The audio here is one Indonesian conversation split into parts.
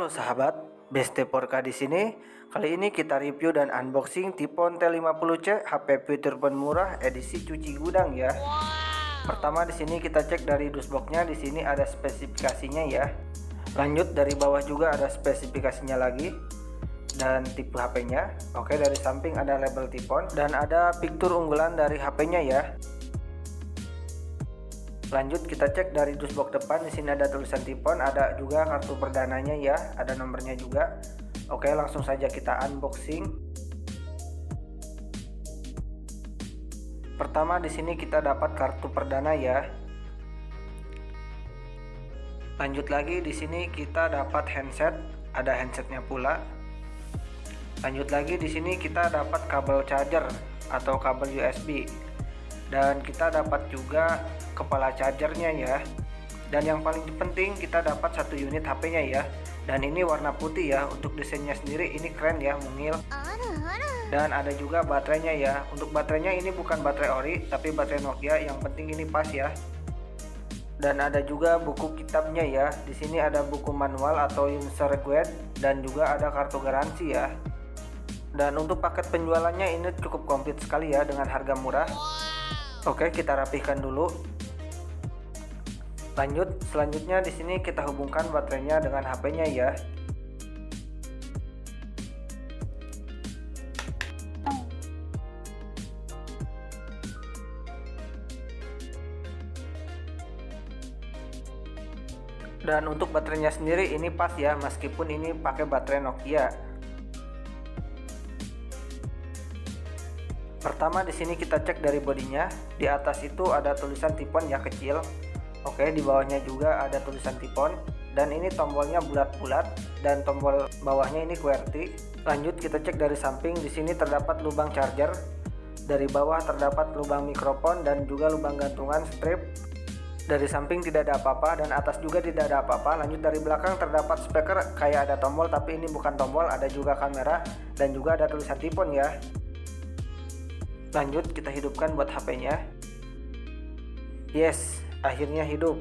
Halo sahabat, Beste Porka di sini. Kali ini kita review dan unboxing Tipon T50C HP fitur phone murah edisi cuci gudang ya. Pertama di sini kita cek dari dusboxnya, di sini ada spesifikasinya ya. Lanjut dari bawah juga ada spesifikasinya lagi dan tipe HP-nya. Oke, dari samping ada label Tipon dan ada fitur unggulan dari HP-nya ya. Lanjut kita cek dari dusbox depan, di sini ada tulisan Tipon, ada juga kartu perdananya ya, ada nomornya juga. Oke, langsung saja kita unboxing. Pertama di sini kita dapat kartu perdana ya. Lanjut lagi di sini kita dapat handset, ada handsetnya pula. Lanjut lagi di sini kita dapat kabel charger atau kabel USB. Dan kita dapat juga kepala chargernya ya. Dan yang paling penting kita dapat satu unit HP-nya ya. Dan ini warna putih ya. Untuk desainnya sendiri ini keren ya, mungil. Dan ada juga baterainya ya. Untuk baterainya ini bukan baterai ori, tapi baterai Nokia. Yang penting ini pas ya. Dan ada juga buku kitabnya ya. Di sini ada buku manual atau user guide dan juga ada kartu garansi ya. Dan untuk paket penjualannya ini cukup komplit sekali ya dengan harga murah. Oke, kita rapihkan dulu. Lanjut, selanjutnya di sini kita hubungkan baterainya dengan HP-nya ya. Dan untuk baterainya sendiri ini pas ya, meskipun ini pakai baterai Nokia. Pertama di sini kita cek dari bodinya. Di atas itu ada tulisan Tipon ya kecil. Oke, di bawahnya juga ada tulisan Tipon. Dan ini tombolnya bulat-bulat dan tombol bawahnya ini QWERTY. Lanjut kita cek dari samping. Di sini terdapat lubang charger. Dari bawah terdapat lubang mikrofon dan juga lubang gantungan strip. Dari samping tidak ada apa-apa dan atas juga tidak ada apa-apa. Lanjut dari belakang terdapat speaker kayak ada tombol, tapi ini bukan tombol, ada juga kamera dan juga ada tulisan Tipon ya. Lanjut kita hidupkan buat HP-nya. Yes, akhirnya hidup.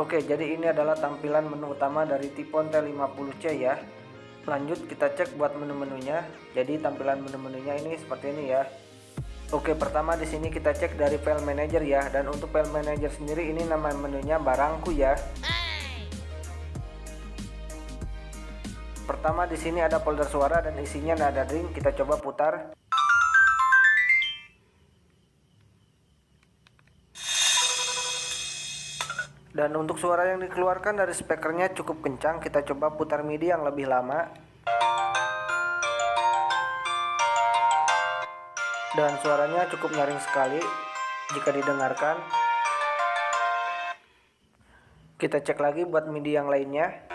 Oke, jadi ini adalah tampilan menu utama dari Tipon T50C ya. Lanjut kita cek buat menu-menunya. Jadi tampilan menu-menunya ini seperti ini ya. Oke, pertama di sini kita cek dari file manager ya. Dan untuk file manager sendiri ini nama menunya barangku ya. Pertama di sini ada folder suara dan isinya nada ring. Kita coba putar. Dan untuk suara yang dikeluarkan dari speakernya cukup kencang. Kita coba putar MIDI yang lebih lama. Dan suaranya cukup nyaring sekali jika didengarkan. Kita cek lagi buat MIDI yang lainnya.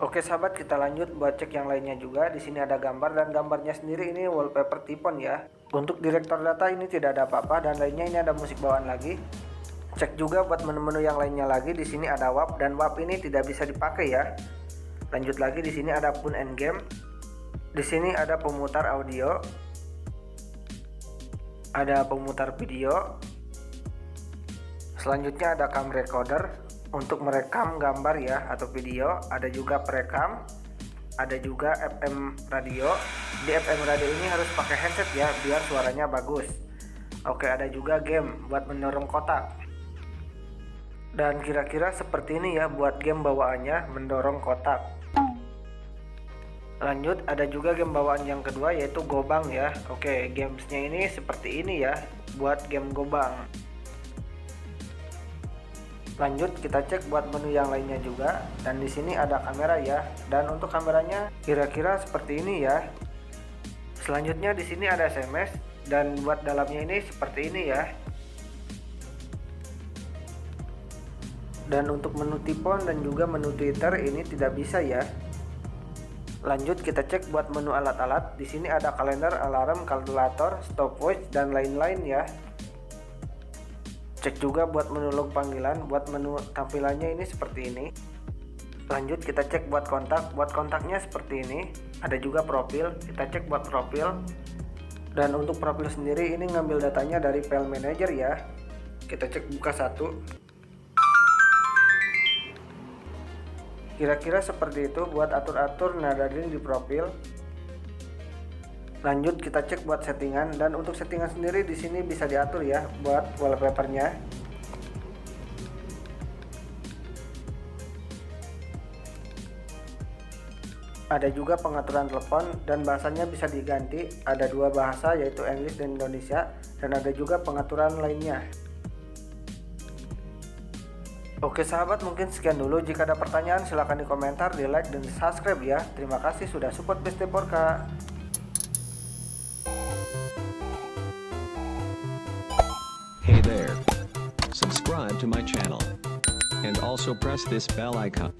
Oke sahabat, kita lanjut buat cek yang lainnya juga. Di sini ada gambar dan gambarnya sendiri ini wallpaper Tipon ya. Untuk direktur data ini tidak ada apa-apa dan lainnya ini ada musik bawaan lagi. Cek juga buat menu-menu yang lainnya lagi. Di sini ada WAP dan WAP ini tidak bisa dipakai ya. Lanjut lagi di sini ada phone and game. Di sini ada pemutar audio. Ada pemutar video. Selanjutnya ada cam recorder untuk merekam gambar ya atau video. Ada juga perekam, ada juga FM radio. Di FM radio ini harus pakai headset ya biar suaranya bagus. Oke, ada juga game buat mendorong kotak. Dan kira-kira seperti ini ya buat game bawaannya, mendorong kotak. Lanjut ada juga game bawaan yang kedua yaitu Gobang ya. Oke, gamesnya ini seperti ini ya buat game Gobang. Lanjut kita cek buat menu yang lainnya juga. Dan di sini ada kamera ya. Dan untuk kameranya kira-kira seperti ini ya. Selanjutnya di sini ada SMS dan buat dalamnya ini seperti ini ya. Dan untuk menu Tipon dan juga menu Twitter ini tidak bisa ya. Lanjut kita cek buat menu alat-alat. Di sini ada kalender, alarm, kalkulator, stopwatch dan lain-lain ya. Cek juga buat menu log panggilan. Buat menu tampilannya ini seperti ini. Lanjut kita cek buat kontak. Buat kontaknya seperti ini. Ada juga profil. Kita cek buat profil. Dan untuk profil sendiri ini ngambil datanya dari file manager ya. Kita cek buka satu. Kira-kira seperti itu buat atur-atur nada ring di profil. Lanjut kita cek buat settingan, dan untuk settingan sendiri di sini bisa diatur ya buat wallpapernya. Ada juga pengaturan telepon dan bahasanya bisa diganti. Ada dua bahasa yaitu English dan Indonesia, dan ada juga pengaturan lainnya. Oke sahabat, mungkin sekian dulu. Jika ada pertanyaan silahkan di komentar, di like, dan di subscribe ya. Terima kasih sudah support Besti Porka. Hey there. Subscribe to my channel. And also press this bell icon.